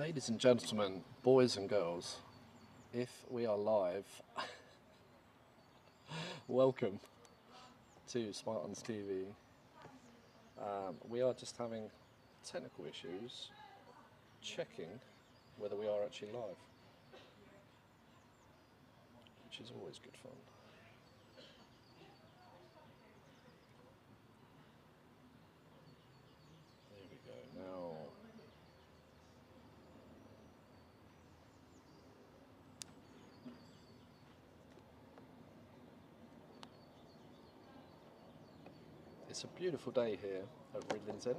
Ladies and gentlemen, boys and girls, if we are live, welcome to Spartans TV. We are just having technical issues, checking whether we are actually live, which is always good fun. There we go, now. It's a beautiful day here at Ridlins End.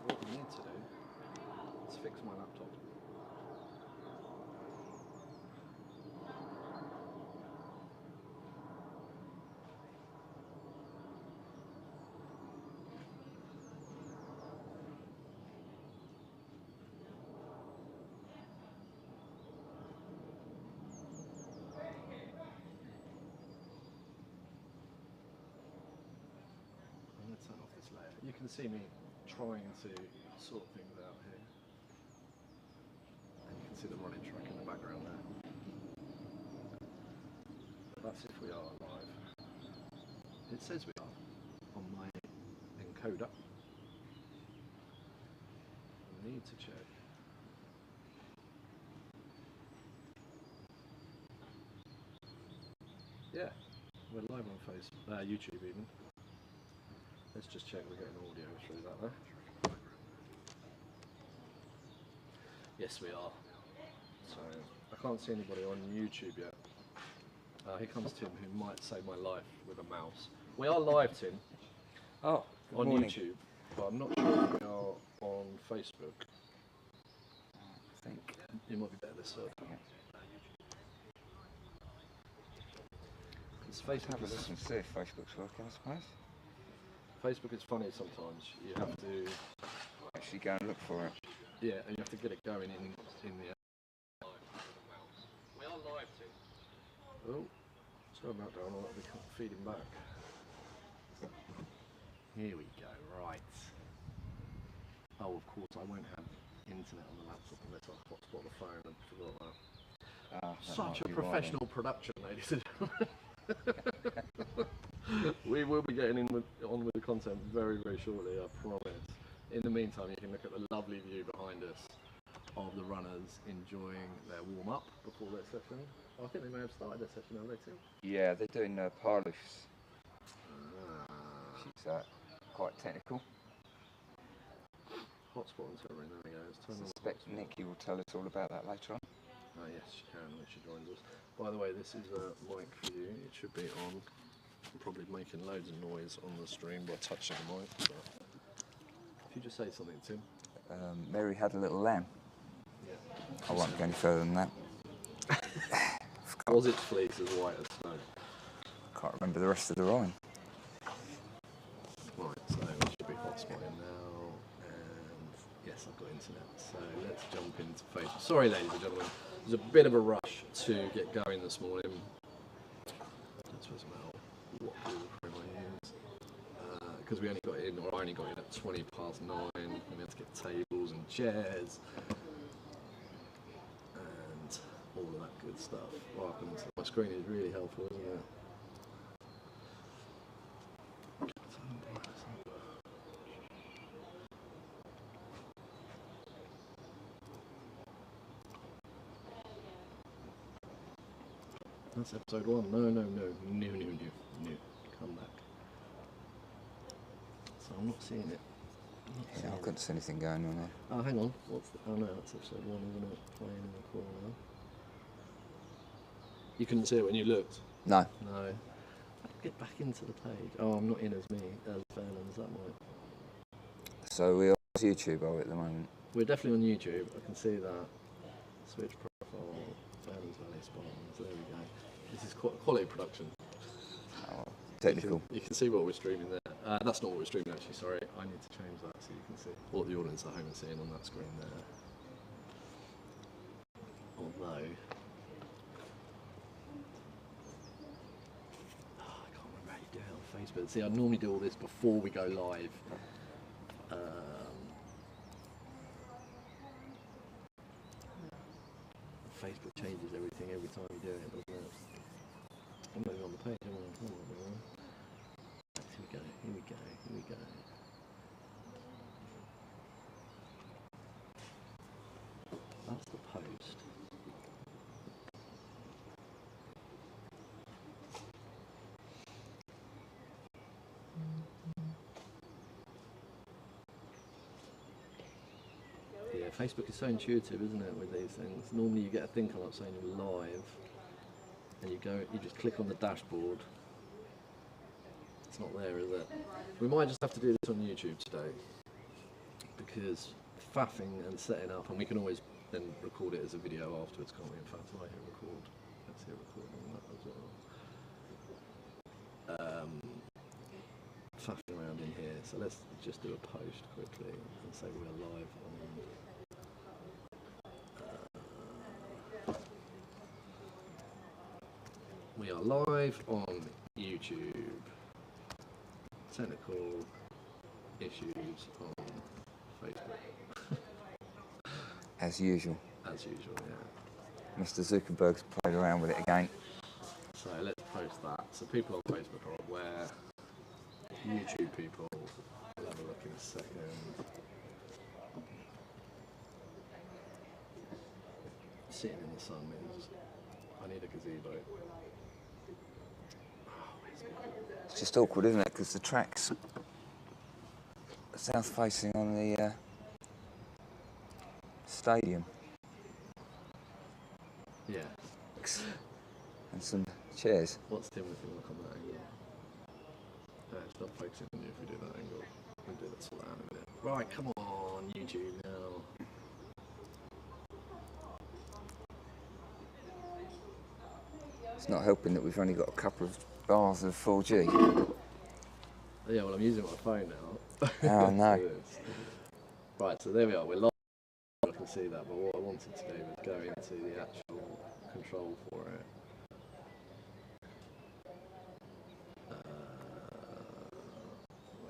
What we need to do is fix my laptop. Turn off this layer. You can see me trying to sort things out here, and you can see the running track in the background there. That's if we are live. It says we are on my encoder. I need to check. Yeah, we're live on YouTube even. Let's just check we're getting audio through that there. Yes, we are. So, I can't see anybody on YouTube yet. Here comes Tim, who might save my life with a mouse. We are live, Tim. Oh, on morning. YouTube, but I'm not sure if we are on Facebook. I think It might be better this side. Yeah. Because Have Facebook a is... look and see if Facebook's working, I suppose. Facebook is funny sometimes. You have to Actually go and look for it. and you have to get it going in the. We are live too. Oh, slow that down. I'll be feeding back. Here we go. Right. Oh, of course I won't have internet on the laptop unless I hotspot the phone. I forgot that. Such a professional production, ladies and gentlemen. We will be getting on with the content very, very shortly, I promise. In the meantime, you can look at the lovely view behind us of the runners enjoying their warm-up before their session. I think they may have started their session, have they, Tim? Yeah, they're doing power lifts. She's quite technical. Hotspot and silver, there we go. I suspect Nikki will tell us all about that later on. Oh yes, she can when she joins us. By the way, this is a mic for you. It should be on. I'm probably making loads of noise on the stream by touching the mic. But if you just say something, Tim. Mary had a little lamb. Yeah. I won't go any further than that. Was its fleece as white as snow? Can't remember the rest of the rhyme. Right, so we should be hotspotting now, and yes, I've got internet. So let's jump into Facebook. Sorry, ladies and gentlemen, there's a bit of a rush to get going this morning. That's what's about what Google Chrome I use, because we only got in, or I only got in at 20 past 9, and we had to get tables and chairs and all of that good stuff. What happens? My screen is really helpful, isn't it? That's episode 1. No. New. Come back. So I'm not seeing it. Yeah, I couldn't see anything going on there. Oh, hang on. Oh no, that's episode 1, isn't it? Playing in the corner. You couldn't see it when you looked? No. No. I'll get back into the page. Oh, I'm not in as Fairlands, that might. So we're on YouTube, are we, at the moment? We're definitely on YouTube. I can see that. Switch profile, Fairlands Valley Spartans. There we go. This is quality production. Oh, technical. You can see what we're streaming there. That's not what we're streaming actually, sorry. I need to change that so you can see what the audience at home are seeing on that screen there. Although, I can't remember how you do it on Facebook. See, I normally do all this before we go live. changes everything every time you do it, doesn't it? I'm not even on the page, am I? Here we go, here we go, here we go. That's the post. Yeah, Facebook is so intuitive, isn't it, with these things? Normally you get a thing come up saying you're live, and you just click on the dashboard. It's not there, is it? We might just have to do this on YouTube today, because faffing and setting up, and we can always then record it as a video afterwards, can't we? In fact, I hit record. Let's hit record on that as well. Faffing around in here, so let's just do a post quickly and say we're live on. We are live on YouTube. Technical issues on Facebook. As usual. As usual, yeah. Mr. Zuckerberg's played around with it again. So let's post that. So people on Facebook are aware. YouTube people, I'll have a look in a second. Sitting in the sun means I need a gazebo. It's just awkward, isn't it? Because the track's south facing on the stadium. Yeah. And some chairs. What's Timothy look on that angle? No, it's not focusing on you if we do that angle. We'll do that sort of out in a minute. Right, come on, YouTube now. It's not helping that we've only got a couple of bars of 4G. Yeah, well, I'm using my phone now. Oh no. Right, so there we are. We're live. I can see that, but what I wanted to do was go into the actual control for it.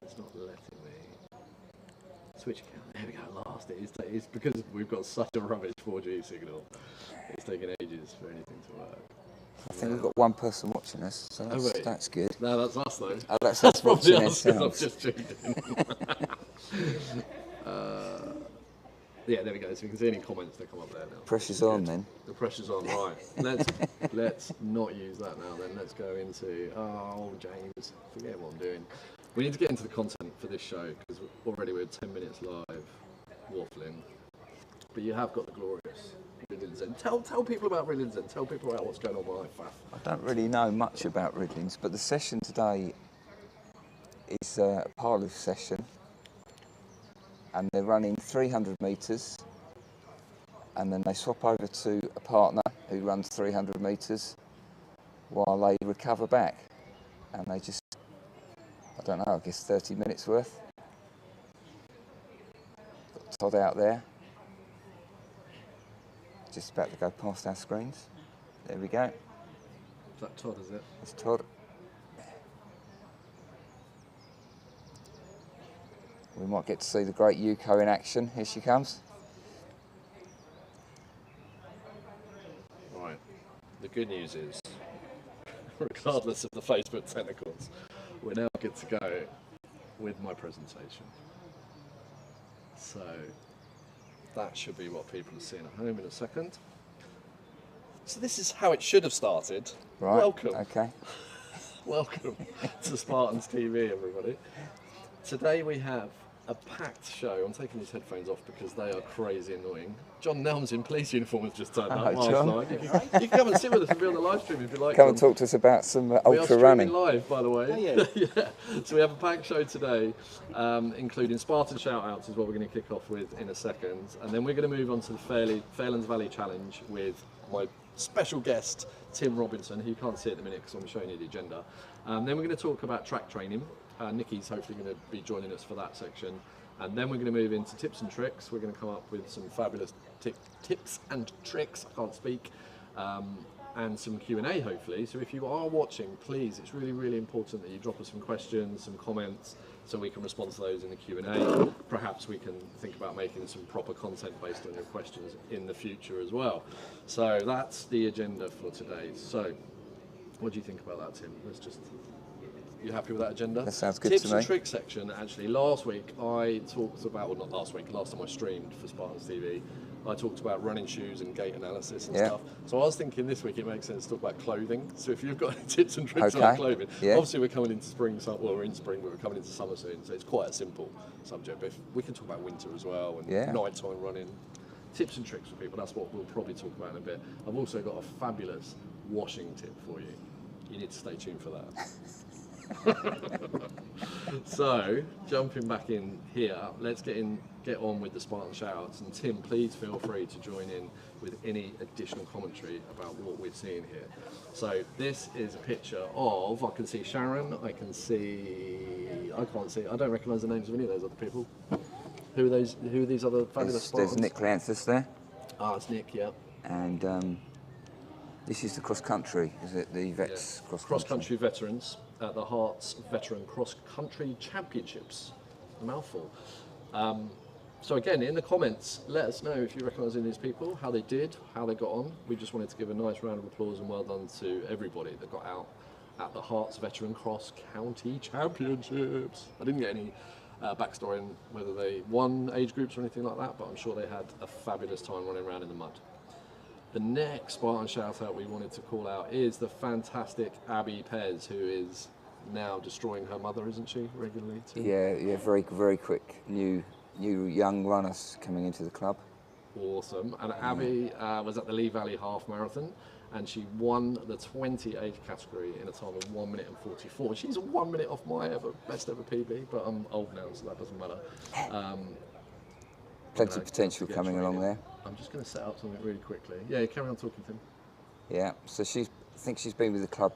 It's not letting me switch account. There we go. Last, it's because we've got such a rubbish 4G signal. It's taking ages for anything to work. I think we've got one person watching us, so that's good. No, that's us though. Oh, that's us probably watching us, 'cause I've ourselves. just tuned in. Yeah, there we go. So we can see any comments that come up there now. Pressure's on then. The pressure's on, right. Let's not use that now then. Let's go into, oh James, forget what I'm doing. We need to get into the content for this show because already we're 10 minutes live waffling. But you have got the glorious Ridlins. Tell people about Ridlins and tell people about what's going on with life. I don't really know much about Ridlins, but the session today is a powerlift session, and they're running 300 metres, and then they swap over to a partner who runs 300 metres while they recover back, and they just, I don't know, I guess 30 minutes worth. Got Todd out there. Just about to go past our screens. There we go. Is that Todd, is it? It's Todd. We might get to see the great Yuko in action. Here she comes. Right. The good news is, regardless of the Facebook technicals, we're now good to go with my presentation. So that should be what people are seeing at home in a second. So this is how it should have started. Right. Welcome. Okay. Welcome to Spartans TV, everybody. Today we have a packed show. I'm taking these headphones off because they are crazy annoying. John Nelms in police uniform has just turned up. Hello, John. You can come and sit with us and be on the live stream if you like. Come and talk to us about some ultra running. We are streaming live, by the way. Oh, yeah. Yeah. So we have a packed show today, including Spartan shout-outs is what we're going to kick off with in a second. And then we're going to move on to the Fairlands Valley Challenge with my special guest, Tim Robinson, who you can't see at the minute because I'm showing you the agenda. Then we're going to talk about track training. Nikki's hopefully going to be joining us for that section. And then we're going to move into tips and tricks. We're going to come up with some fabulous tips and tricks, I can't speak, and some Q&A hopefully. So if you are watching, please, it's really, really important that you drop us some questions, some comments, so we can respond to those in the Q&A. Perhaps we can think about making some proper content based on your questions in the future as well. So that's the agenda for today. So what do you think about that, Tim? You happy with that agenda? That sounds good Tips to me. and tricks section, actually, last week I talked about, well not last week, last time I streamed for Spartans TV, I talked about running shoes and gait analysis and stuff. So I was thinking this week it makes sense to talk about clothing. So if you've got any tips and tricks on clothing, obviously we're coming into spring, well we're in spring, but we're coming into summer soon, so it's quite a simple subject. But if we can talk about winter as well, and nighttime running, tips and tricks for people, that's what we'll probably talk about in a bit. I've also got a fabulous washing tip for you. You need to stay tuned for that. So, jumping back in here, let's get on with the Spartan shoutouts. And Tim, please feel free to join in with any additional commentary about what we're seeing here. So, this is a picture of, I can see Sharon, I can't see, I don't recognise the names of any of those other people. Who are those? Who are these other fabulous Spartans? There's Nick Clanthus there. Ah, it's Nick, yeah. And this is the cross country, is it? The vets cross country veterans at the Hearts Veteran Cross Country Championships. A mouthful. So again, in the comments, let us know if you recognise any of these people, how they did, how they got on. We just wanted to give a nice round of applause and well done to everybody that got out at the Hearts Veteran Cross County Championships. I didn't get any backstory on whether they won age groups or anything like that, but I'm sure they had a fabulous time running around in the mud. The next Spartan shout out we wanted to call out is the fantastic Abby Pez, who is now destroying her mother, isn't she, regularly too? Yeah, very, very quick. New young runners coming into the club. Awesome. And Abby was at the Lee Valley Half Marathon, and she won the 20 age category in a time of 1 minute and 44. She's 1 minute off my best ever PB, but I'm old now, so that doesn't matter. Plenty of potential coming along there. I'm just going to set up something really quickly. Yeah, carry on talking, Tim. Yeah, so I think she's been with the club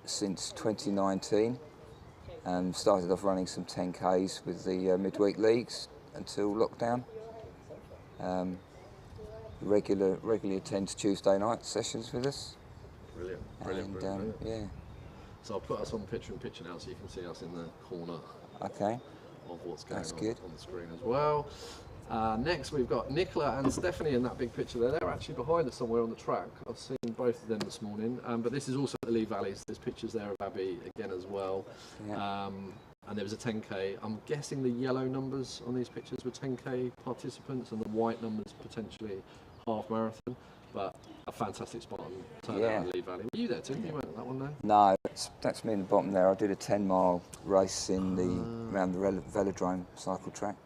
since 2019. Started off running some 10Ks with the midweek leagues until lockdown. Regularly attends Tuesday night sessions with us. Brilliant. Yeah. So I'll put us on picture-in-picture now, so you can see us in the corner. Okay. Of what's going on the screen as well. Next we've got Nicola and Stephanie in that big picture there. They're actually behind us somewhere on the track. I've seen both of them this morning. But this is also at the Lee Valley. So there's pictures there of Abby again as well. Yeah. And there was a 10K. I'm guessing the yellow numbers on these pictures were 10K participants and the white numbers potentially half marathon. But a fantastic Spartan turnout at Lee Valley. Were you there, Tim? You weren't at that one, no? No, that's me in the bottom there. I did a 10-mile race in around the velodrome cycle track,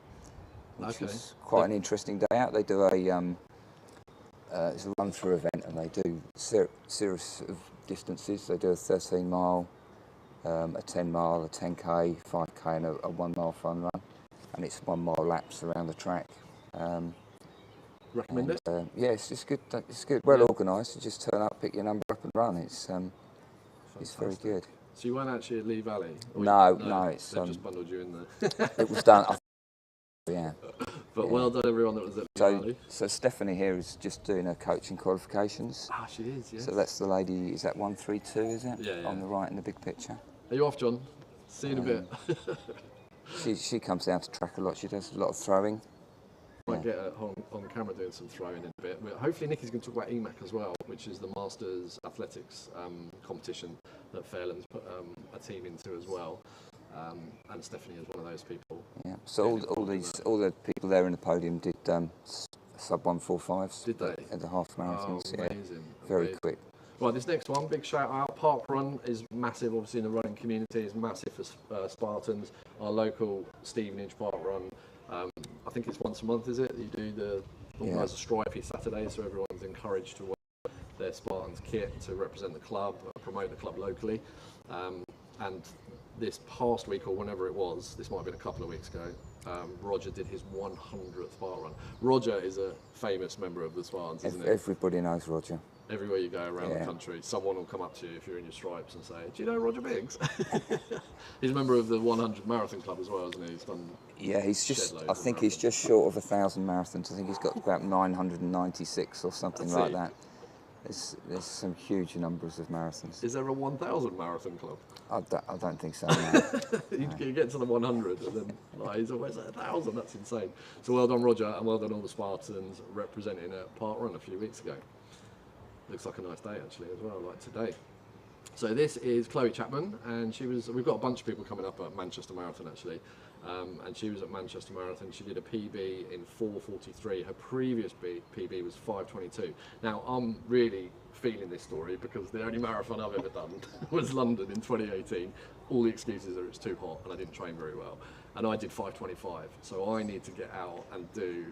which was quite an interesting day out. They do it's a run-through event, and they do series of distances. They do a 13-mile, a 10-mile, a 10K, 5K, and a 1-mile fun run, and it's 1 mile laps around the track. Recommend it? Yes, it's good. It's good. Well organised. You just turn up, pick your number up, and run. It's very good. So you weren't actually at Lee Valley? No. It's they just bundled you in there. It was done. But well done, everyone that was at Lee Valley. So Stephanie here is just doing her coaching qualifications. Ah, she is. Yes. So that's the lady. Is that 132? Is it? Yeah. On the right in the big picture. Are you off, John? See you in a bit. She comes down to track a lot. She does a lot of throwing. Might get her on camera doing some throwing in a bit. Hopefully Nicky's going to talk about EMAC as well, which is the Masters Athletics competition that Fairlands put a team into as well. And Stephanie is one of those people. Yeah. So all the people there in the podium did sub 145s. Did they? At the half marathons. Oh, amazing. Very quick. Right, this next one, big shout out. Park Run is massive, obviously in the running community. It's massive for Spartans. Our local Stevenage Park Run. I think it's once a month, is it? You do organise a stripey Saturday, so everyone's encouraged to wear their Spartans kit to represent the club, promote the club locally. And this past week, or whenever it was, this might have been a couple of weeks ago, Roger did his 100th Spartan run. Roger is a famous member of the Spartans, isn't he? Everybody knows Roger. Everywhere you go around the country, someone will come up to you if you're in your stripes and say, "Do you know Roger Biggs?" He's a member of the 100 Marathon Club as well, isn't he? He's done. Yeah, I think he's just short of 1,000 marathons. I think he's got about 996 or something like that. There's some huge numbers of marathons. Is there a 1,000 marathon club? I don't think so. No. You get to the 100 and then he's always at 1,000. That's insane. So well done, Roger, and well done all the Spartans representing at Park Run a few weeks ago. Looks like a nice day actually as well, like today. So this is Chloe Chapman, and we've got a bunch of people coming up at Manchester Marathon actually, and she was at Manchester Marathon. She did a PB in 4:43. Her previous PB was 5:22. Now I'm really feeling this story because the only marathon I've ever done was London in 2018. All the excuses are it's too hot and I didn't train very well, and I did 5:25. So I need to get out and do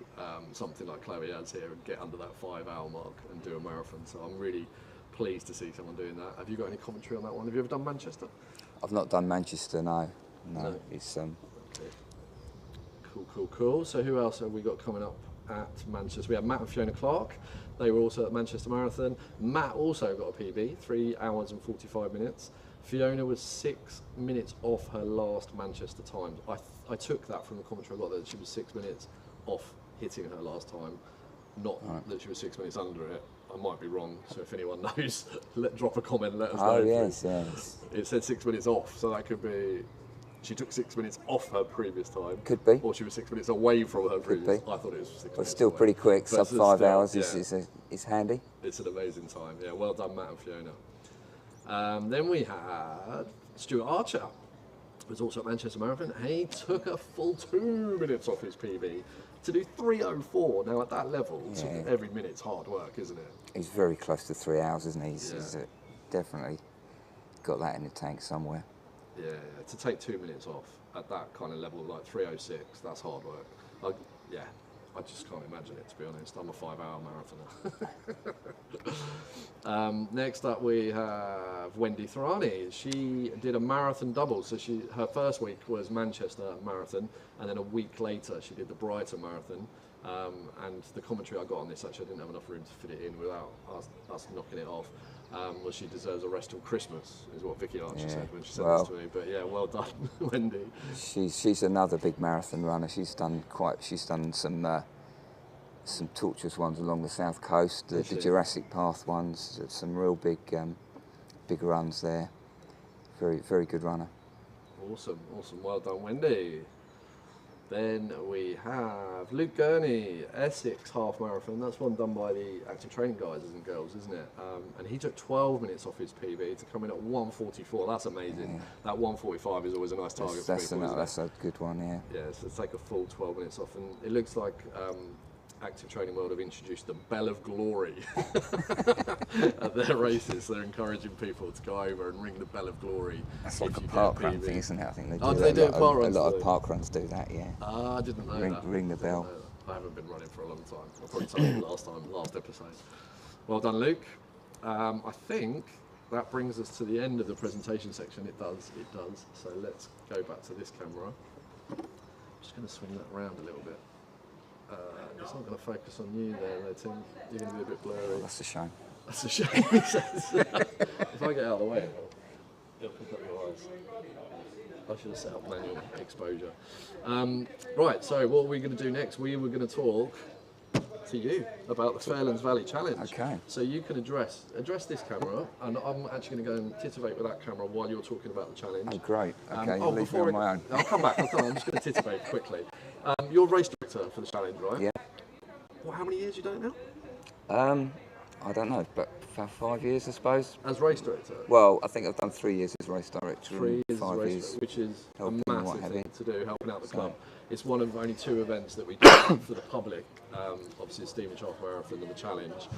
something like Chloe has here and get under that 5-hour mark and do a marathon. So I'm really pleased to see someone doing that. Have you got any commentary on that one? Have you ever done Manchester? I've not done Manchester, no. It's okay. Cool. So who else have we got coming up at Manchester? We have Matt and Fiona Clark. They were also at Manchester Marathon. Matt also got a PB, 3 hours and 45 minutes. Fiona was 6 minutes off her last Manchester time. I took that from the commentary I got that she was 6 minutes off hitting her last time, not that she was 6 minutes under it. I might be wrong, so if anyone knows, drop a comment, let us know. Oh yes. It said 6 minutes off, so that could be she took 6 minutes off her previous time. Could be. Or she was 6 minutes away from her previous. Be. I thought it was 6 minutes. But still away. pretty quick, But sub 5 hours yeah. is handy. It's an amazing time. Yeah, well done, Matt and Fiona. Then we had Stuart Archer, who was also at Manchester Marathon. He took a full 2 minutes off his PB to do 3:04. Now at that level, every minute's hard work, isn't it? He's very close to 3 hours, isn't he? He's definitely got that in the tank somewhere. Yeah, to take 2 minutes off at that kind of level, like 3:06, that's hard work. I just can't imagine it, to be honest. I'm a 5-hour marathoner. Next up we have Wendy Thrani. She did a marathon double. So her first week was Manchester Marathon, and then a week later she did the Brighton Marathon. And the commentary I got on this, actually I didn't have enough room to fit it in without us knocking it off, was she deserves a rest till Christmas, is what Vicky Archer said when she said this to me. But yeah, well done, Wendy. She's another big marathon runner. She's done some torturous ones along the south coast, the Jurassic Path ones, some real big runs there. Very good runner. Awesome, well done, Wendy. Then we have Luke Gurney, Essex Half Marathon. That's one done by the active training guys and girls, isn't it? And he took 12 minutes off his PB to come in at 1:44. That's amazing. Yeah. That 1:45 is always a nice target for people. That's a good one, yeah. Yeah, so take a full 12 minutes off. And it looks like Active Training World have introduced the Bell of Glory at their races. They're encouraging people to go over and ring the Bell of Glory. That's like a park run thing, isn't it? I think they do. Oh, they do park runs. A lot of park runs do that, yeah. Ah, I didn't know that. Ring the bell. I haven't been running for a long time. I probably told you last episode. Well done, Luke. I think that brings us to the end of the presentation section. It does. So let's go back to this camera. I'm just going to swing that around a little bit. It's not going to focus on you there, Tim. You're going to be a bit blurry. That's a shame. That's a shame, he says. If I get out of the way, it'll pick up your eyes. I should have set up manual exposure. Right, so what are we going to do next? We were going to talk to you about the Fairlands Valley Challenge. Okay. So you can address this camera, and I'm actually going to go and titivate with that camera while you're talking about the challenge. Oh, great. Okay, you'll leave me on my own. I'll come back. I'm just going to titivate quickly. You're race director for the challenge, right? Yeah. Well, how many years you done it now? I don't know, but for 5 years, I suppose. As race director? Well, I think I've done 3 years as race director. 3 years 5 as race years, director, which is a helping massive thing to do, helping out the club. It's one of only 2 events that we do for the public. Obviously, the Stevenage Half Marathon and the challenge.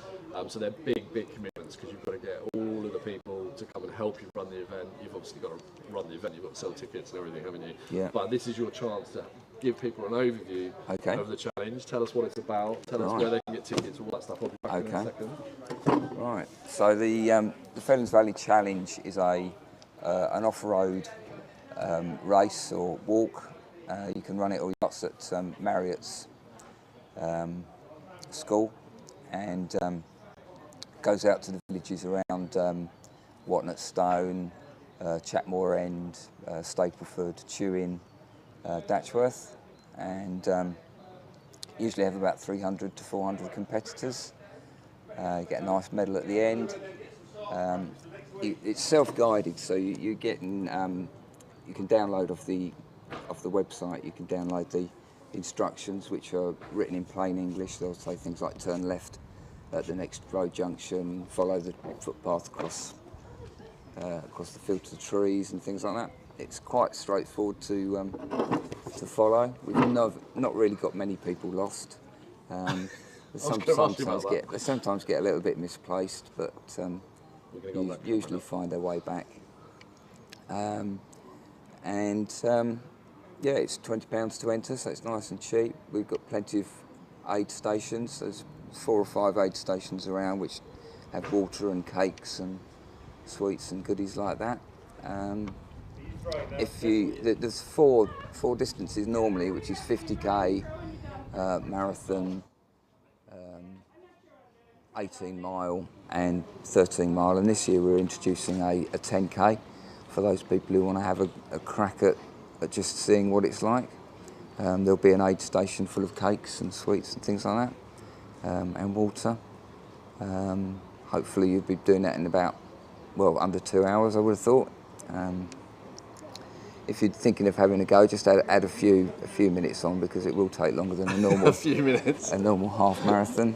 So they're big commitments because you've got to get all of the people to come and help you run the event. You've obviously got to run the event. You've got to sell tickets and everything, haven't you? Yeah. But this is your chance to give people an overview of the challenge. Tell us what it's about. Tell us where they can get tickets, all that stuff. I'll be back in a second. Right. So the Fairlands Valley Challenge is an off-road race or walk. You can run it or yachts at Marriott's school, and goes out to the villages around Watnett Stone, Chatmore End, Stapleford, Chewin, Datchworth, and usually have about 300 to 400 competitors. You get a nice medal at the end. It's self-guided, so you're getting. You can download off the website. You can download the instructions, which are written in plain English. They'll say things like turn left at the next road junction, follow the footpath across the field to the trees and things like that. It's quite straightforward to follow. We've not really got many people lost. They sometimes get a little bit misplaced, but you usually find their way back. Yeah, it's £20 to enter, so it's nice and cheap. We've got plenty of aid stations. There's 4 or 5 aid stations around which have water and cakes and sweets and goodies like that. There's four distances normally, which is 50k, marathon, 18 mile and 13 mile, and this year we're introducing a 10k for those people who want to have a crack at just seeing what it's like. There'll be an aid station full of cakes and sweets and things like that, and water. Hopefully you'll be doing that in about, under 2 hours, I would have thought. If you're thinking of having a go, just add a few minutes on, because it will take longer than a normal a few minutes. A normal half marathon.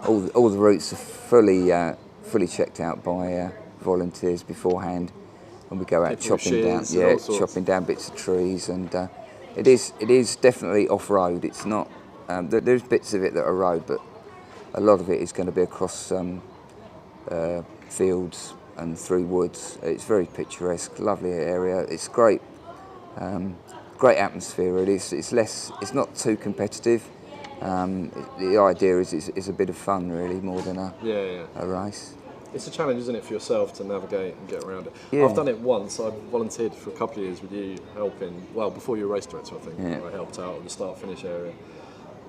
All the routes are fully checked out by volunteers beforehand, and we go out chopping down bits of trees, and it is definitely off road. It's not. There's bits of it that are road, but a lot of it is going to be across fields and through woods. It's very picturesque, lovely area. It's great, great atmosphere. It's not too competitive. The idea is a bit of fun, really, more than a race. It's a challenge, isn't it, for yourself to navigate and get around it? Yeah. I've done it once. I volunteered for a couple of years with you, helping. Well, before you were race director, I think. Yeah. I helped out at the start-finish area.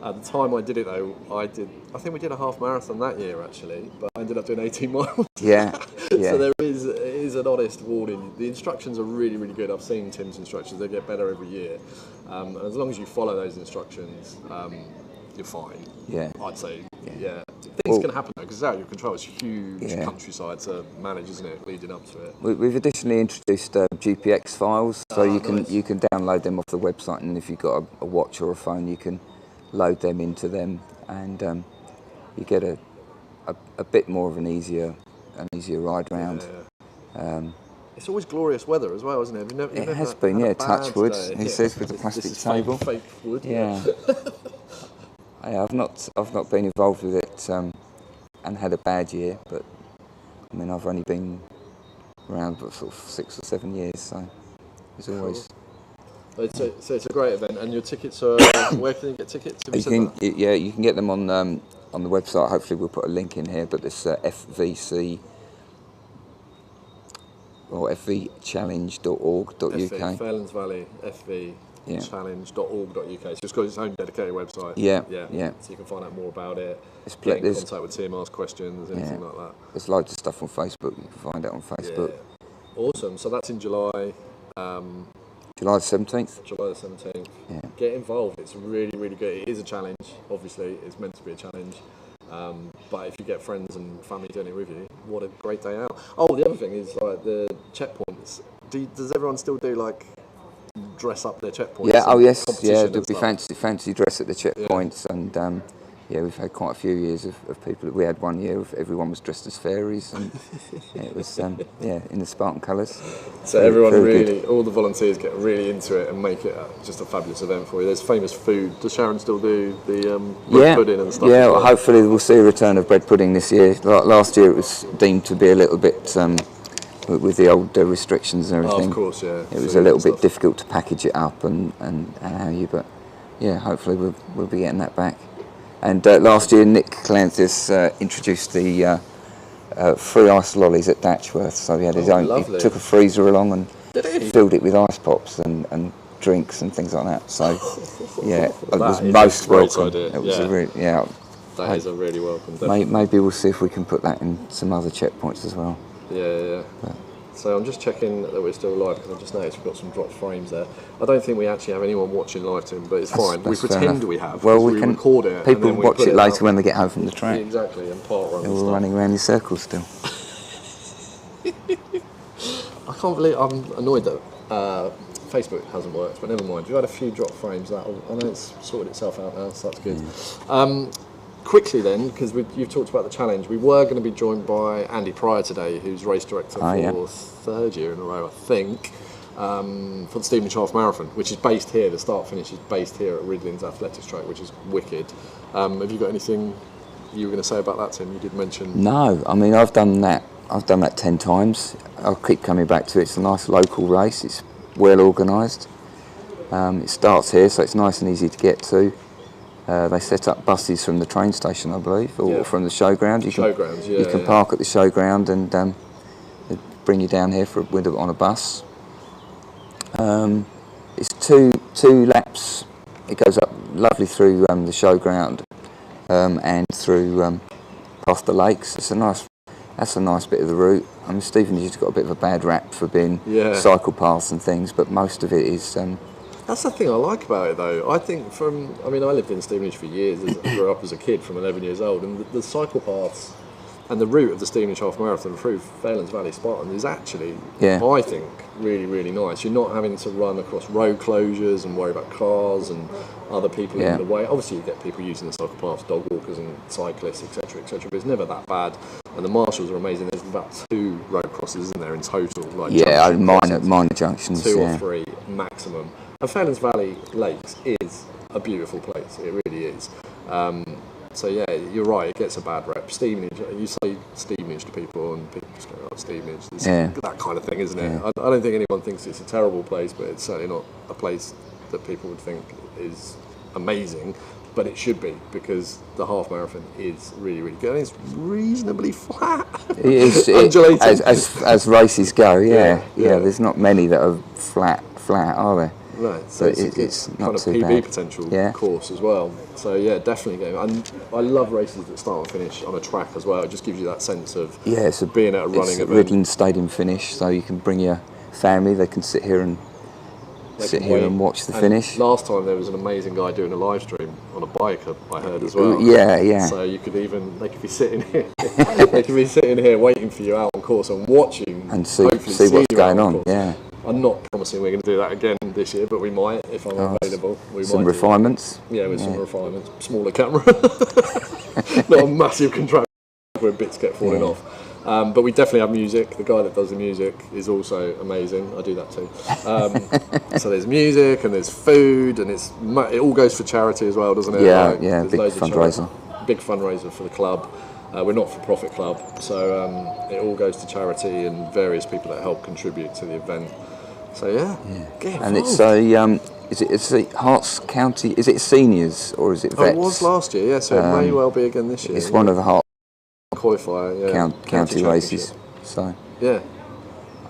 At the time I did it, though, I think we did a half marathon that year, actually, but I ended up doing 18 miles. Yeah. So it is an honest warning. The instructions are really, really good. I've seen Tim's instructions. They get better every year. And as long as you follow those instructions, you're fine. Yeah. I'd say, yeah. Things can happen, though, because it's out of your control. It's a huge countryside to manage, isn't it, leading up to it? We've additionally introduced GPX files, so you can download them off the website, and if you've got a watch or a phone, you can load them into them, and you get a bit more of an easier ride round. Yeah. It's always glorious weather as well, isn't it? It has been, touch wood. He says with the plastic table. Fake wood. Yeah. I've not been involved with it and had a bad year, but I mean I've only been around for sort of 6 or 7 years, so it's always. So it's a great event, and your tickets are. Where can you get tickets? You can get them on the website. Hopefully we'll put a link in here, but it's FVC or fvchallenge.org.uk. Fairlands Valley FV. Challenge.org.uk. So it's got its own dedicated website. Yeah. So you can find out more about it. Get in contact with Tim, ask questions, anything like that. There's loads of stuff on Facebook. You can find it on Facebook. Yeah. Awesome. So that's in July. July the 17th. July the 17th. Yeah. Get involved. It's really, really good. It is a challenge. Obviously, it's meant to be a challenge. But if you get friends and family doing it with you, what a great day out. Oh, the other thing is like the checkpoints. Does everyone still do like dress up their checkpoints? Yeah. Oh yes. Yeah. There'll be fancy dress at the checkpoints, and we've had quite a few years of people. We had one year of everyone was dressed as fairies, and it was in the Spartan colours. So everyone all the volunteers get really into it and make it just a fabulous event for you. There's famous food. Does Sharon still do the bread pudding and stuff? Yeah. Well, hopefully we'll see a return of bread pudding this year. Last year it was deemed to be a little bit. With the old restrictions and everything, of course, yeah. It was a little bit difficult to package it up and how you, but hopefully we'll be getting that back. And last year Nick Calanthus introduced the free ice lollies at Datchworth, so he had his own. Lovely. He took a freezer along and filled it with ice pops and drinks and things like that. So it was most welcome. It was that is a really welcome. Maybe we'll see if we can put that in some other checkpoints as well. Yeah. So I'm just checking that we're still live because I just noticed we've got some dropped frames there. I don't think we actually have anyone watching live, Tim, but it's fine. We pretend we have. Well, we can record it. People and then watch it later when they get home from the track. Exactly, and part run. They're all running around in circles still. I can't believe I'm annoyed that Facebook hasn't worked, but never mind. We've had a few drop frames. I know it's sorted itself out now, so that's good. Quickly then, because you've talked about the challenge, we were going to be joined by Andy Pryor today, who's race director for third year in a row, I think, for the Stevenage Half Marathon, which is based here. The start finish is based here at Ridlins Athletics Track, which is wicked. Have you got anything you were going to say about that, Tim? You did mention. No, I mean I've done that 10 times. I'll keep coming back to it. It's a nice local race. It's well organised. It starts here, so it's nice and easy to get to. They set up buses from the train station, I believe, or from the showground. You can park at the showground and they bring you down here on a bus. It's two laps. It goes up lovely through the showground and through past the lakes. That's a nice bit of the route. I mean, Stevenage has got a bit of a bad rap for being cycle paths and things, but most of it is. That's the thing I like about it, though. I think I lived in Stevenage for years. I grew up as a kid from 11 years old, and the cycle paths and the route of the Stevenage Half Marathon through Fairlands Valley Spartans is actually, I think, really, really nice. You're not having to run across road closures and worry about cars and other people in the way. Obviously, you get people using the cycle paths, dog walkers and cyclists, etc., but it's never that bad. And the marshals are amazing. There's about 2 road crosses, isn't there, in total? Like minor junctions. 2 or 3 maximum. And Fairlands Valley Lakes is a beautiful place. It really is. So yeah, you're right. It gets a bad rep. Stevenage. You say Stevenage to people, and people just go, "Oh, Stevenage." It's that kind of thing, isn't it? I don't think anyone thinks it's a terrible place, but it's certainly not a place that people would think is amazing. But it should be, because the half marathon is really, really good. And it's reasonably flat. It is undulating. As races go. Yeah. There's not many that are flat, are there? Right, so it's not kind of PB bad. Potential course as well. So yeah, definitely going. And I love races that start and finish on a track as well. It just gives you that sense of being at a running event. It's a Ridlins Stadium finish, so you can bring your family. They can sit here and watch the finish. Last time there was an amazing guy doing a live stream on a bike, I heard as well. Yeah. So they could be sitting here. They could be sitting here waiting for you out on course and watching and see what's going on. Yeah. I'm not promising we're going to do that again this year, but we might if I'm available. Some refinements. Some refinements. Smaller camera. Not a massive contraption where bits get falling off. But we definitely have music. The guy that does the music is also amazing. I do that too. So there's music and there's food, and it all goes for charity as well, doesn't it? Yeah, big fundraiser. Big fundraiser for the club. We're not for profit club, so it all goes to charity and various people that help contribute to the event. So get involved. And it's a Herts County. Is it seniors or is it vets? It was last year, so it may well be again this year. It's one of the Herts qualifier, county races. So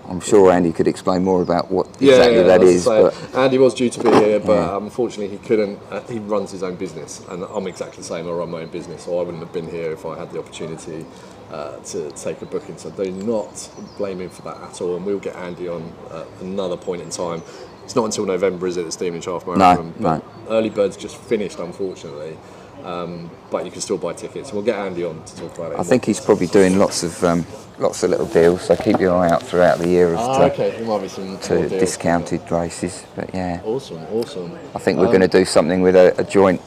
I'm sure Andy could explain more about what exactly that is. But Andy was due to be here, but unfortunately he couldn't. He runs his own business, and I'm exactly the same. I run my own business, so I wouldn't have been here if I had the opportunity to take a booking. So do not blame him for that at all, and we'll get Andy on another point in time. It's not until November, is it, the Stevenage Half Marathon? No. Early birds just finished, unfortunately. But you can still buy tickets. We'll get Andy on to talk about it. I think he's probably doing lots of little deals. So keep your eye out throughout the year there might be some discounted races. But awesome. I think we're going to do something with a joint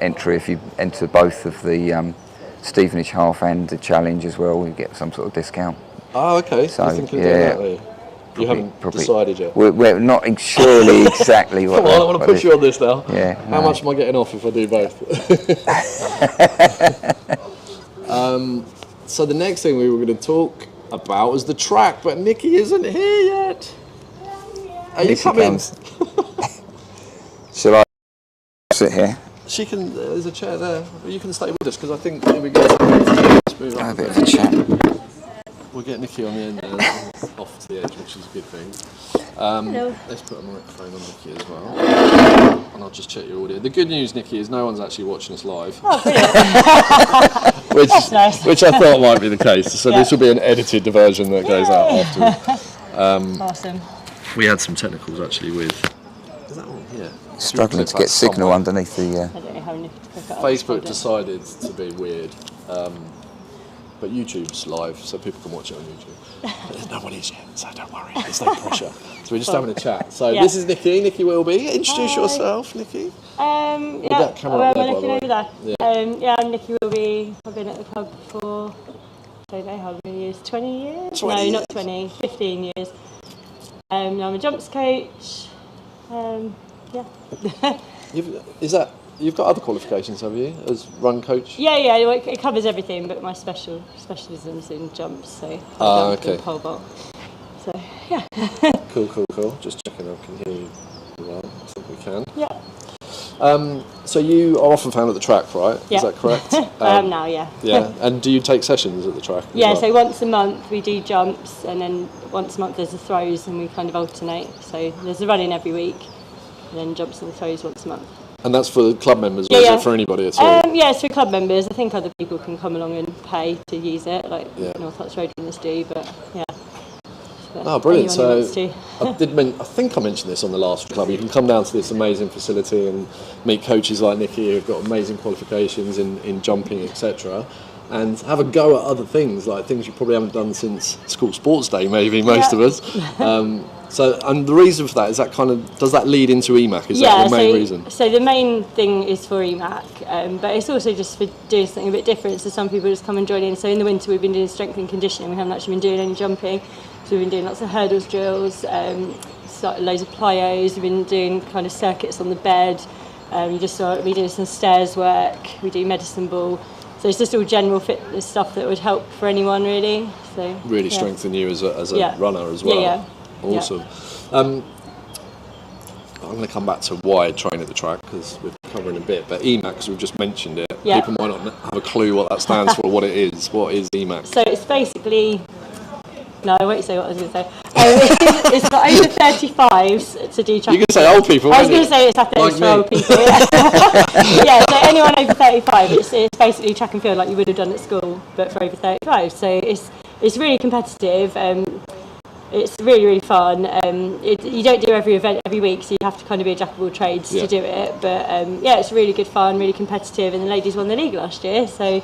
entry. If you enter both of the Stevenage Half and the Challenge as well, we get some sort of discount. Okay. So you're thinking that way. You haven't decided yet? We're not surely exactly what. Come on, I want to push you on this now. Yeah. How much am I getting off if I do both? So the next thing we were going to talk about was the track, but Nikki isn't here yet. Are you coming? Shall I sit here? She can. There's a chair there. You can stay with us because I think we get a bit of a chat. We'll get Nikki on the end there, off to the edge, which is a good thing. Let's put a microphone on Nikki as well. And I'll just check your audio. The good news, Nikki, is no one's actually watching us live. Oh, brilliant. That's nice. Which I thought might be the case. So this will be an edited version that goes out afterwards. Awesome. We had some technicals actually with. Is that on here? Struggling to get signal underneath the. I don't know how many to pick it up. Facebook decided to be weird, but YouTube's live, so people can watch it on YouTube. No one is yet, so don't worry. There's no pressure. So we're just having a chat. So this is Nikki. Nikki Wilby. Introduce yourself, Nikki. Yeah. Camera up there, by the way. Over there. Yeah. I'm Nikki Wilby. I've been at the club for, I don't know how many years. 20 years? 20 no, years. not 20. 15 years. I'm a jumps coach. Yeah. You've got other qualifications, have you, as run coach? Yeah. It covers everything, but my specialism's in jumps, so I jump and pole vault. So yeah. Cool. Just checking I can hear you well. I think we can. Yeah. So you are often found at the track, right? Yeah. Is that correct? I am now, yeah. Yeah. And do you take sessions at the track? Yeah, well? so once a month we do jumps, and then once a month there's the throws, and we kind of alternate. So there's the running every week, and then jumps and the throws once a month. And that's for the club members, or is it for anybody at all? Yeah, it's for club members. I think other people can come along and pay to use it, like North Huts Roadrunners do, but yeah. Oh, brilliant. So I think I mentioned this on the last club. You can come down to this amazing facility and meet coaches like Nikki who've got amazing qualifications in jumping, etc. and have a go at other things, like things you probably haven't done since school sports day, maybe, most of us. And the reason for that is that does that lead into EMAC? Is that the main reason? So the main thing is for EMAC, but it's also just for doing something a bit different. So some people just come and join in. So in the winter we've been doing strength and conditioning. We haven't actually been doing any jumping. So we've been doing lots of hurdles drills, loads of plyos. We've been doing kind of circuits on the bed. You just saw we do some stairs work. We do medicine ball. So it's just all general fitness stuff that would help for anyone, really. So really strengthen you as a runner as well. Yeah. Awesome. I'm going to come back to why I train at the track because we're covering a bit, but EMAC, because we've just mentioned it, people might not have a clue what that stands for or what it is. What is EMAC? So it's basically, no, I won't say what I was going to say. It's for over 35s to do track. You can say old people. I was going to say it's athletics for old people. Yeah, so anyone over 35, it's basically track and field like you would have done at school, but for over 35. So it's really competitive. It's really, really fun. You don't do every event every week, so you have to kind of be a jack of all trades to do it. But it's really good fun, really competitive, and the ladies won the league last year, so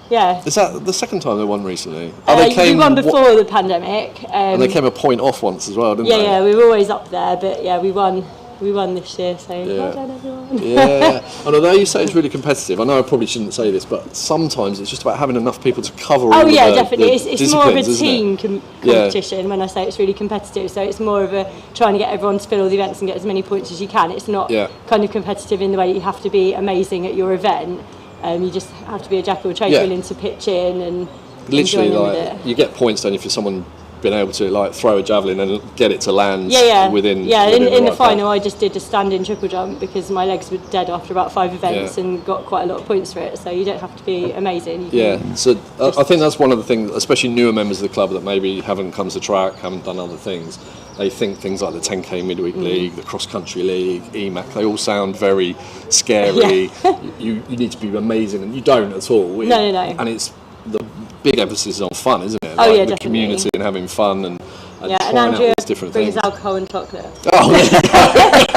yeah. Is that the second time they won recently? We won before the pandemic. And they came a point off once as well, didn't they? Yeah, we were always up there, but yeah, we won this year, so well done everyone. Yeah, and although you say it's really competitive, I know I probably shouldn't say this, but sometimes it's just about having enough people to cover all definitely. the It's more of a team competition when I say it's really competitive, so it's more of a trying to get everyone to fill all the events and get as many points as you can. It's not kind of competitive in the way that you have to be amazing at your event. You just have to be a jack of all trades, willing to pitch in and literally you get points don't you for someone being able to throw a javelin and get it to land within in the final I just did a standing triple jump because my legs were dead after about 5 events and got quite a lot of points for it, so you don't have to be amazing. So I think that's one of the things, especially newer members of the club that maybe haven't come to track, haven't done other things, they think things like the 10k midweek league, the cross country league, EMAC, they all sound very scary. You need to be amazing, and you don't at all. No. And it's the big emphasis on fun, isn't it? The definitely. Community and having fun and and Andrea out these different brings things. alcohol and chocolate. Oh,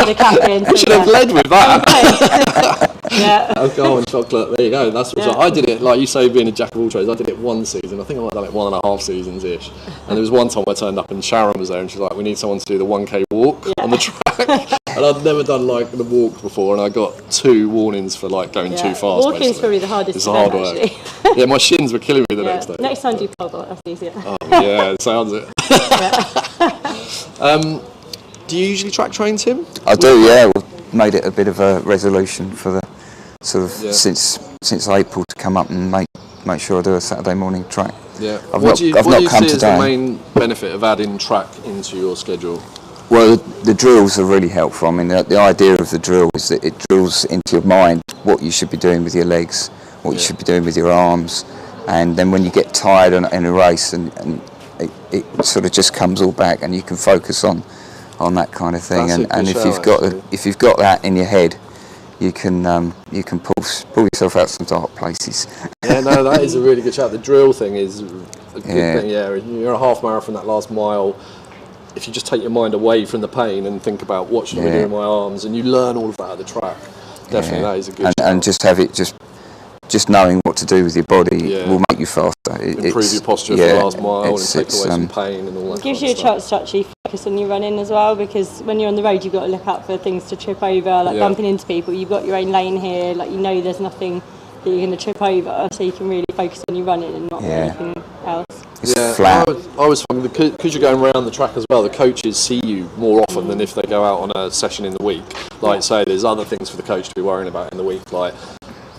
The caffeine. I should have led with that. Yeah. Alcohol and chocolate, there you go. That's what I did it, like you say, being a jack of all trades. I did it one season. I think I might have done it 1.5 seasons ish. And there was one time I turned up and Sharon was there and she's like, we need someone to do the 1k walk on the track. And I'd never done the walk before, and I got 2 warnings for going too fast. Walking's probably the hardest. It's hard work. Yeah, my shins were killing me the next day. Next time do pole vault, that's easier. Oh yeah, it sounds it. Do you usually track train, Tim? I do, yeah. We've made it a bit of a resolution for the sort of since April to come up and make sure I do a Saturday morning track. Yeah. I've what not do you come see today. as the main benefit of adding track into your schedule? Well, the drills are really helpful. I mean, the idea of the drill is that it drills into your mind what you should be doing with your legs, what you should be doing with your arms, and then when you get tired in a race, and it sort of just comes all back, and you can focus on that kind of thing. And if you've got that in your head, you can pull yourself out some dark places. Yeah, no, that is a really good shout. The drill thing is a good thing. Yeah, you're a half marathon, that last mile. if you just take your mind away from the pain and think about what should I do in my arms, and you learn all of that at the track, definitely that is a good and just have it just knowing what to do with your body will make you faster. Improve your posture for the last mile and take away some pain and all that. It gives you a chance to actually focus on your running as well, because when you're on the road you've got to look out for things to trip over, like bumping into people. You've got your own lane here, like you know there's nothing that you're going to trip over, so you can really focus on your running and not anything else. It's flat. I was finding because you're going around the track as well, the coaches see you more often than if they go out on a session in the week. Like say there's other things for the coach to be worrying about in the week, like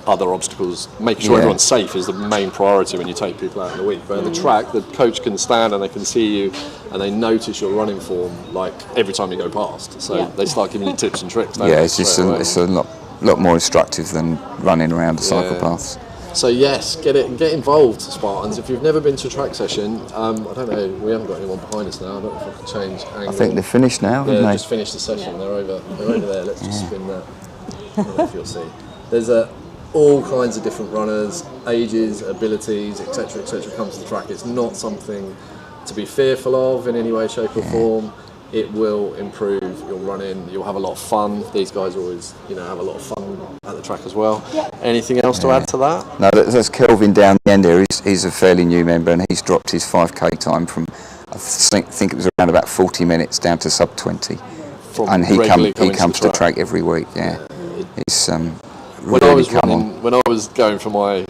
other obstacles. Making sure everyone's safe is the main priority when you take people out in the week. But at the track, the coach can stand and they can see you and they notice your running form like every time you go past. So they start giving you tips and tricks. It's just it's a lot more instructive than running around the cycle paths. So yes, get involved, Spartans. If you've never been to a track session, I don't know, we haven't got anyone behind us now. I don't know if I can change angle. I think they're finished now, haven't they? Just finished the session. They're over there. Let's just spin that. I don't know if you'll see. There's all kinds of different runners, ages, abilities, etc., come to the track. It's not something to be fearful of in any way, shape or form. It will improve your running. You'll have a lot of fun. These guys always, have a lot of fun at the track as well. Anything else to add to that? No, that's Kelvin down the end here. He's a fairly new member, and he's dropped his 5k time from, I think it was around about 40 minutes down to sub 20. And he comes to the track every week. He's when I was going for my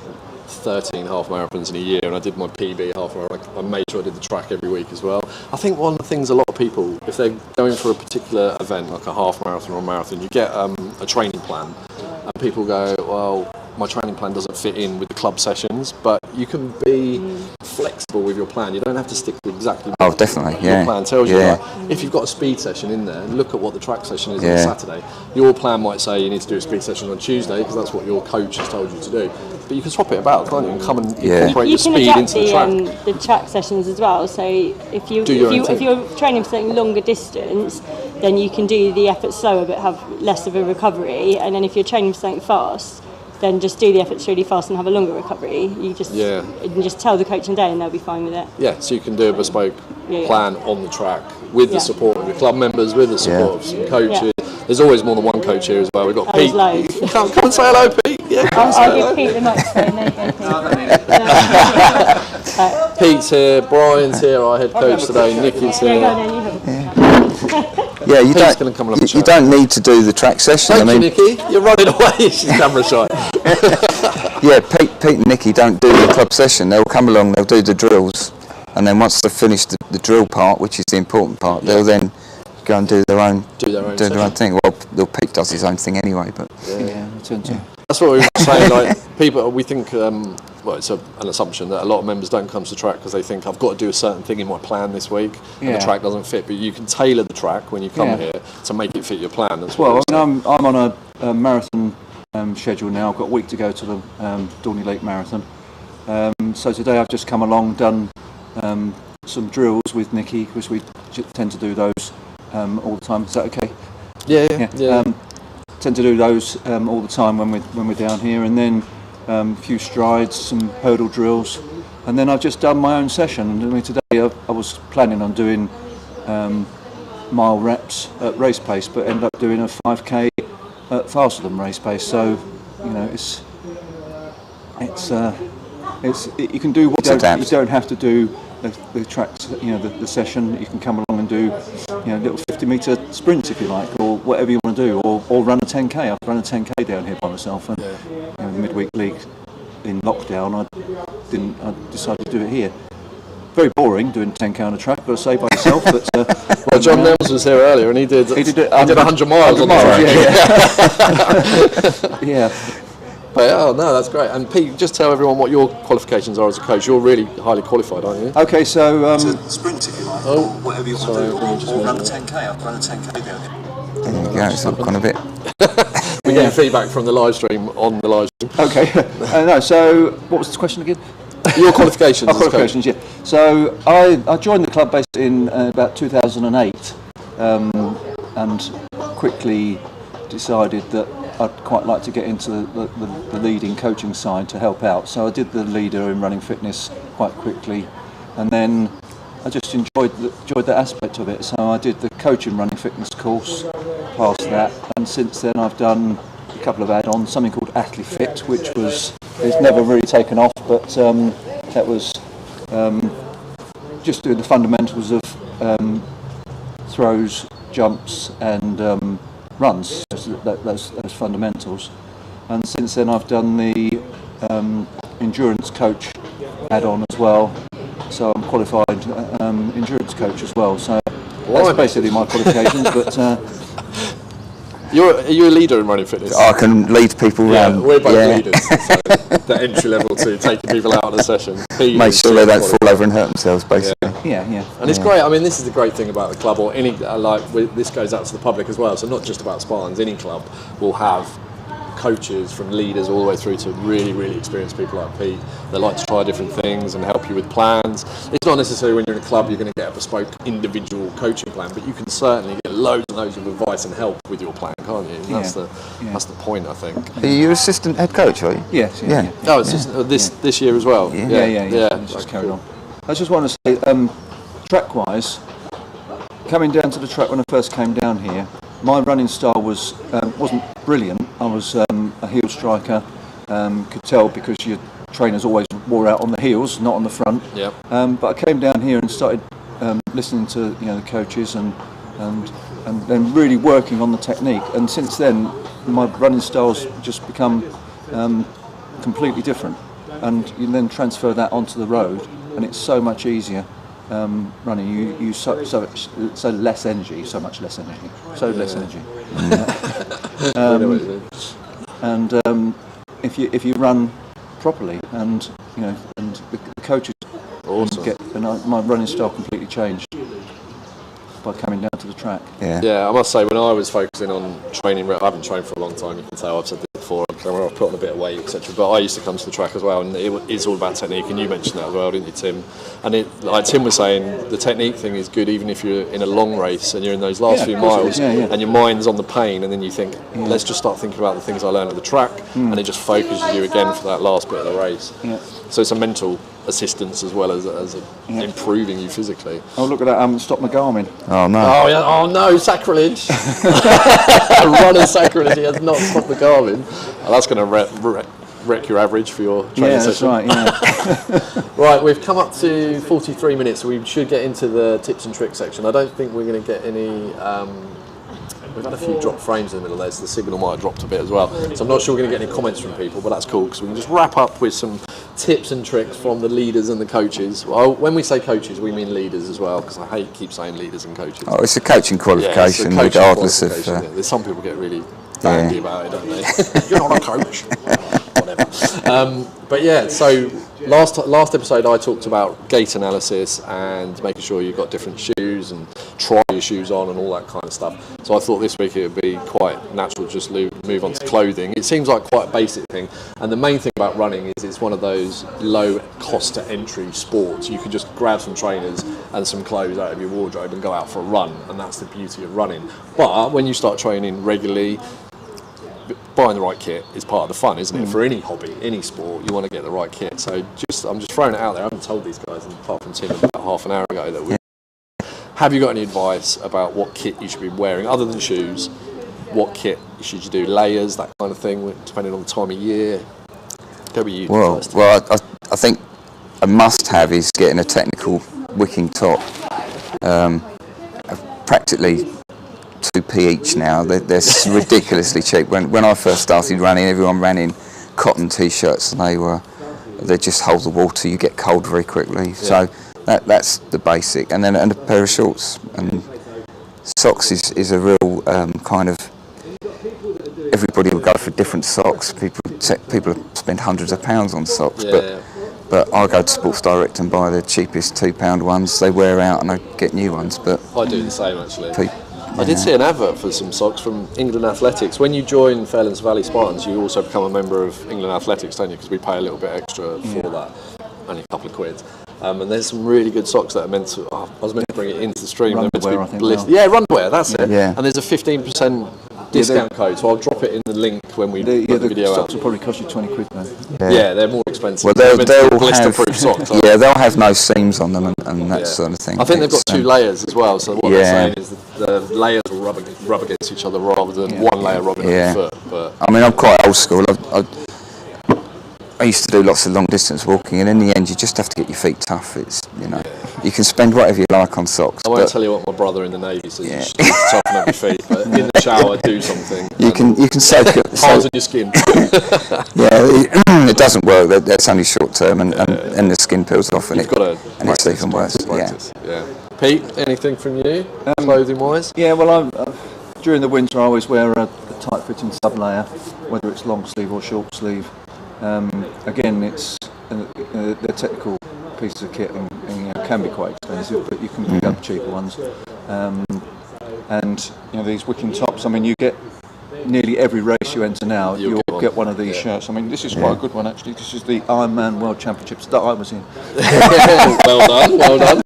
13 half marathons in a year, and I did my PB half marathon, I made sure I did the track every week as well. I think one of the things a lot of people, if they're going for a particular event like a half marathon or a marathon, you get a training plan, and people go, well, my training plan doesn't fit in with the club sessions, but you can be flexible with your plan. You don't have to stick to exactly what your plan tells you. Like, if you've got a speed session in there, look at what the track session is on Saturday. Your plan might say you need to do a speed session on Tuesday because that's what your coach has told you to do. But you can swap it about, can't you? And come and incorporate your speed into the track. You can adapt the track sessions as well. So if you're training for something longer distance, then you can do the effort slower but have less of a recovery. And then if you're training for something fast, then just do the efforts really fast and have a longer recovery. You just tell the coach and day and they'll be fine with it. Yeah, so you can do a bespoke plan on the track with the support of your club members, with the support of some coaches. There's always more than one coach here as well. We've got Pete. Come and say hello, Pete. Yeah, I'll give Pete the microphone. There you go, Pete. Pete's here, Brian's here, our head coach today, Nicky's here. You don't need to do the track session. Thank you, Nicky. You're running away. She's camera shy. Pete and Nicky don't do the club session. They'll come along, they'll do the drills, and then once they've finished the drill part, which is the important part, they'll then go and do their own thing. Well, Pete does his own thing anyway, but that's what we were saying. Like people, we think it's an assumption that a lot of members don't come to the track because they think I've got to do a certain thing in my plan this week, and the track doesn't fit. But you can tailor the track when you come here to make it fit your plan. That's I'm on a marathon schedule now. I've got a week to go to the Dorney Lake Marathon. So today I've just come along, done some drills with Nicky, because we tend to do those all the time. Is that okay? Yeah. Tend to do those all the time when we're down here, and then a few strides, some hurdle drills, and then I've just done my own session. I mean, today I was planning on doing mile reps at race pace, but ended up doing a 5k at faster than race pace. So it's you can do what you don't have to do the tracks, the session. You can come along and do little 50-metre sprints if you like, or whatever you want to do, or run a 10k. I've run a 10k down here by myself, and the midweek league in lockdown, I decided to do it here. Very boring doing 10k on a track, got to say, by yourself. But well, John Mills was here earlier, and he did 100 miles on the track. Yeah. But that's great. And Pete, just tell everyone what your qualifications are as a coach. You're really highly qualified, aren't you? Okay, so sprint if you like. Whatever you want to do, or run a 10k. I've run a 10k down here. There you go. It's all gone a bit. We're getting feedback from the live stream on the live stream. Okay. So what was the question again? Your qualifications. Qualifications, yeah. So I joined the club basically in about 2008, and quickly decided that I'd quite like to get into the leading coaching side to help out. So I did the leader in running fitness quite quickly, and then I just enjoyed that aspect of it. So I did the coaching running fitness course, passed that, and since then I've done a couple of add-ons, something called Athlete Fit, which it's never really taken off, but that was just doing the fundamentals of throws, jumps, and runs. Those fundamentals. And since then I've done the endurance coach add-on as well. So I'm qualified endurance coach as well. So that's basically my qualifications. But are you a leader in running fitness? I can lead people around. We're both leaders. So the entry level to taking people out on a session. Make sure they don't fall over and hurt themselves, basically. Yeah. And it's great. I mean, this is the great thing about the club, or any this goes out to the public as well. So not just about Spartans. Any club will have coaches from leaders all the way through to really, really experienced people like Pete. They like to try different things and help you with plans. It's not necessarily when you're in a club you're going to get a bespoke individual coaching plan, but you can certainly get loads and loads of advice and help with your plan, can't you? And that's the point, I think. Are you assistant head coach, are you? Yes. Yeah. Oh, it's just this year as well. Yeah. Just carried on. I just want to say, track-wise, coming down to the track when I first came down here, my running style wasn't brilliant. I was a heel striker. Could tell because your trainers always wore out on the heels, not on the front. Yeah. But I came down here and started listening to the coaches and then really working on the technique. And since then, my running style's just become completely different. And you then transfer that onto the road, and it's so much easier. Running, you use so less energy, so much less energy, less energy. And if you run properly, and and the coaches awesome. My running style completely changed by coming down to the track. Yeah, I must say, when I was focusing on training, I haven't trained for a long time. You can tell I've said this before. I've put on a bit of weight, etc. But I used to come to the track as well, and it's all about technique. And you mentioned that as well, didn't you, Tim? And like Tim was saying, the technique thing is good even if you're in a long race and you're in those last few miles, and your mind's on the pain, and then you think, let's just start thinking about the things I learned at the track, and it just focuses you again for that last bit of the race. Yeah. So it's a mental assistance as well as improving you physically. Oh, look at that! I haven't stopped my Garmin. Oh no! Oh yeah! Oh no! Sacrilege! Running sacrilege! He has not stopped the Garmin. Oh, that's going to wreck your average for your training session. That's right. Yeah. Right, we've come up to 43 minutes, so we should get into the tips and tricks section. I don't think we're going to get any. We've had a few drop frames in the middle there, so the signal might have dropped a bit as well. So I'm not sure we're going to get any comments from people, but that's cool because we can just wrap up with some tips and tricks from the leaders and the coaches. Well, when we say coaches, we mean leaders as well, because I keep saying leaders and coaches. Oh, it's a coaching qualification, regardless of. There's some people get really bandy about it, don't they? You're not a coach. Whatever. But yeah, so last episode I talked about gait analysis and making sure you've got different shoes and try your shoes on and all that kind of stuff. So I thought this week it would be quite natural to just move on to clothing. It seems like quite a basic thing, and the main thing about running is it's one of those low cost to entry sports. You can just grab some trainers and some clothes out of your wardrobe and go out for a run, and that's the beauty of running. But when you start training regularly, buying the right kit is part of the fun, isn't it? For any hobby, any sport, you want to get the right kit. So I'm just throwing it out there. I haven't told these guys, apart from Tim, about half an hour ago, that have you got any advice about what kit you should be wearing, other than shoes? What kit should you do? Layers, that kind of thing, depending on the time of year. Go with you first. Well, I think a must-have is getting a technical wicking top. Practically 2p each now. They're ridiculously cheap. When I first started running, everyone ran in cotton t-shirts, and they just hold the water. You get cold very quickly. Yeah. So that's the basic, and then a pair of shorts and socks is a real kind of. Everybody will go for different socks. People spend hundreds of pounds on socks, but I go to Sports Direct and buy the cheapest £2 ones. They wear out, and I get new ones. But I do the same actually. I did see an advert for some socks from England Athletics. When you join Fairlands Valley Spartans, you also become a member of England Athletics, don't you? Because we pay a little bit extra for that, only a couple of quid. And there's some really good socks that are meant to. I was meant to bring it into the stream. Runwear, I think. Yeah, Runwear. That's it. Yeah. And there's a 15% discount code, so I'll drop it in the link when we put the video socks out. will probably cost you 20 quid though. Yeah, they're more expensive. Well, They're they'll blister-proof socks. Yeah, they'll have no seams on them and that sort of thing. I think they've got 2 layers as well. So what they're saying is the layers will rub against each other rather than one layer rubbing on your foot. But I mean, I'm quite old school. I used to do lots of long distance walking, and in the end, you just have to get your feet tough. It's you can spend whatever you like on socks. I won't tell you what my brother in the Navy says. You should toughen up your feet, but in the shower, do something. You can soak it. Holes in your skin. It doesn't work. That's only short term, and the skin peels off, and it's even worse. Yeah. Pete, anything from you, clothing wise? Yeah, well, during the winter I always wear a tight fitting sub layer, whether it's long sleeve or short sleeve. Again, it's the technical pieces of kit and can be quite expensive, but you can pick up cheaper ones. And these wicking tops. I mean, you get nearly every race you enter now, you'll get one of these shirts. I mean, this is quite a good one actually. This is the Ironman World Championships that I was in. Well done.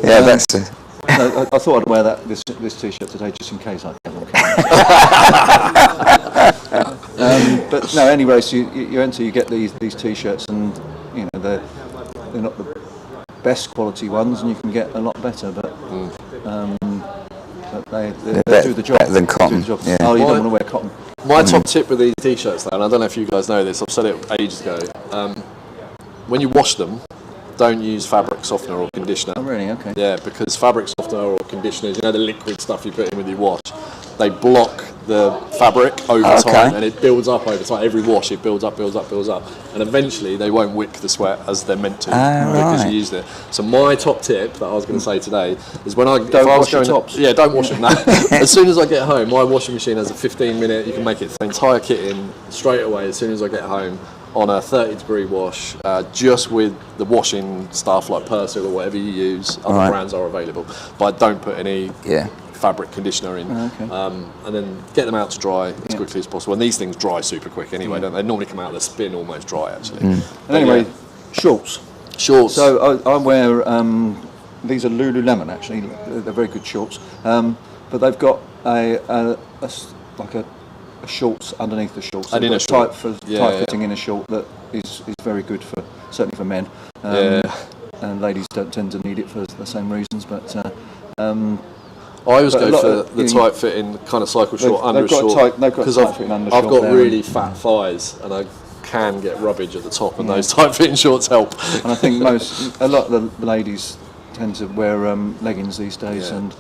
Yeah, that's it. I thought I'd wear this t-shirt today just in case I get on camera. But no, any race you enter, you get these t-shirts, and they're not the best quality ones, and you can get a lot better. But they do the job. Better than cotton. Yeah. Oh, you don't want to wear cotton. My top tip with these t-shirts, though, and I don't know if you guys know this, I've said it ages ago. When you wash them, don't use fabric softener or conditioner. Oh, really? Okay. Yeah, because fabric softener or conditioners, the liquid stuff you put in with your wash, they block the fabric over time, and it builds up over time. Every wash, it builds up, and eventually they won't wick the sweat as they're meant to because you used it. So my top tip that I was going to say today is when don't wash your tops. Yeah, don't wash them. No. As soon as I get home, my washing machine has a 15-minute. You can make it the entire kit in straight away as soon as I get home on a 30-degree wash, just with the washing stuff like Persil or whatever you use. Other brands are available, but don't put any fabric conditioner in. And then get them out to dry as quickly as possible. And these things dry super quick anyway, don't they? Normally come out of the spin almost dry actually. And anyway, shorts. So I wear these are Lululemon actually. They're very good shorts, but they've got a shorts underneath the shorts. An inner tight fitting inner short that is very good certainly for men. And ladies don't tend to need it for the same reasons, but I always go for the tight fitting kind of cycle short under a short because I've got really fat thighs and I can get rubbage at the top, and those tight fitting shorts help. And I think a lot of the ladies tend to wear leggings these days and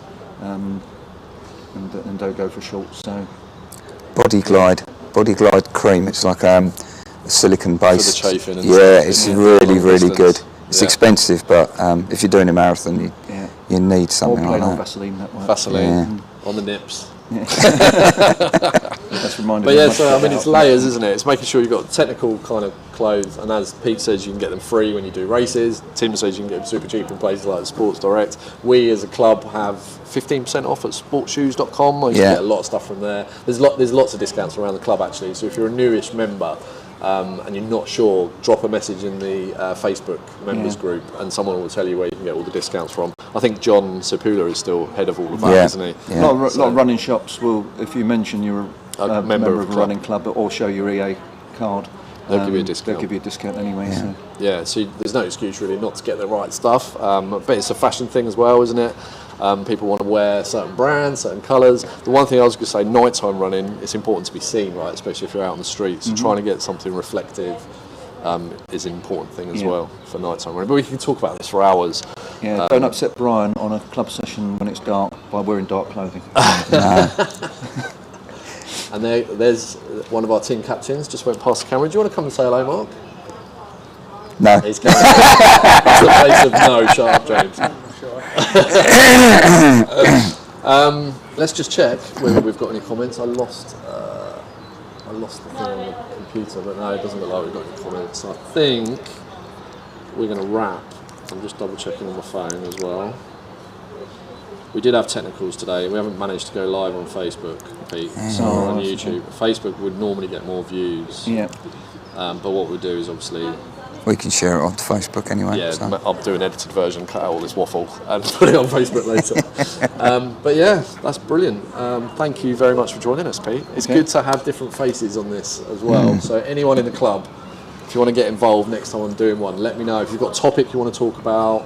don't go for shorts. So Body Glide cream. It's like a silicone base. For the chafing. And it's really good. It's expensive, but if you're doing a marathon, you need something like that. Vaseline, that works. Vaseline on the nips. That's reminded but me. Yeah, so I mean, it's layers, isn't it? It's making sure you've got technical kind of clothes, and as Pete says, you can get them free when you do races. Tim says you can get them super cheap in places like Sports Direct. We as a club have 15% off at sportshoes.com. You can get a lot of stuff from there. There's lots of discounts around the club actually. So if you're a newish member and you're not sure, drop a message in the Facebook members group, and someone will tell you where you can get all the discounts from. I think John Sepula is still head of all of that, isn't he? Yeah. A lot of running shops will, if you mention you're a member of a running club or show your EA card, they'll give you a discount. They'll give you a discount anyway. So there's no excuse really not to get the right stuff. But it's a fashion thing as well, isn't it? People want to wear certain brands, certain colours. The one thing I was going to say, nighttime running, it's important to be seen, right? Especially if you're out on the streets. So trying to get something reflective is an important thing as well for nighttime running. But we can talk about this for hours. Yeah, don't upset Brian on a club session when it's dark by wearing dark clothing. And there's one of our team captains just went past the camera. Do you want to come and say hello, Mark? No. He's coming. That's the face of no. Shut up, James. Let's just check whether we've got any comments. I lost the thing on the computer, but no, it doesn't look like we've got any comments. So I think we're going to wrap. I'm just double checking on my phone as well. We did have technicals today. We haven't managed to go live on Facebook, Pete, so on YouTube. Facebook would normally get more views. But what we do is obviously We can share it on Facebook anyway. Yeah, so. I'll do an edited version, cut out all this waffle, and put it on Facebook later. But yeah, that's brilliant. Thank you very much for joining us, Pete. It's good to have different faces on this as well. So anyone in the club, if you want to get involved next time I'm doing one, let me know. If you've got a topic you want to talk about,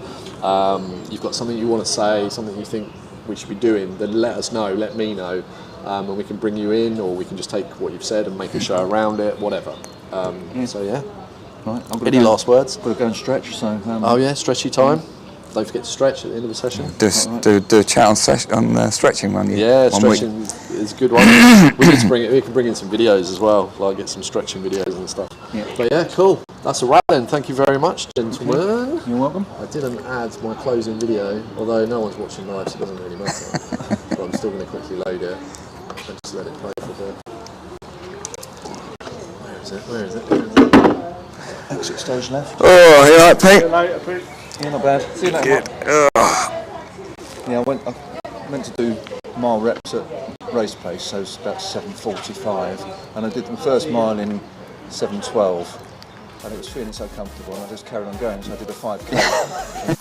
you've got something you want to say, something you think we should be doing, then let us know, let me know, and we can bring you in, or we can just take what you've said and make a show around it, whatever. So yeah. Right, Any last words? Got to go and stretch. So. Oh yeah, stretchy time. Don't forget to stretch at the end of the session. Do a chat on stretching one. Yeah, stretching is a good one. We need to we can bring in some videos as well, like get some stretching videos and stuff. Yeah. But yeah, cool. That's a wrap then. Thank you very much, gentlemen. You're welcome. I didn't add my closing video, although no one's watching live, so it doesn't really matter. But I'm still going to quickly load it and just let it play for a bit. Where is it? Exit stage left. Oh, you alright, Pete? Yeah, not bad. See you later. Yeah, I meant to do mile reps at race pace, so it's about 7:45, and I did the first mile in 7:12, and it was feeling so comfortable, and I just carried on going. So I did a 5k in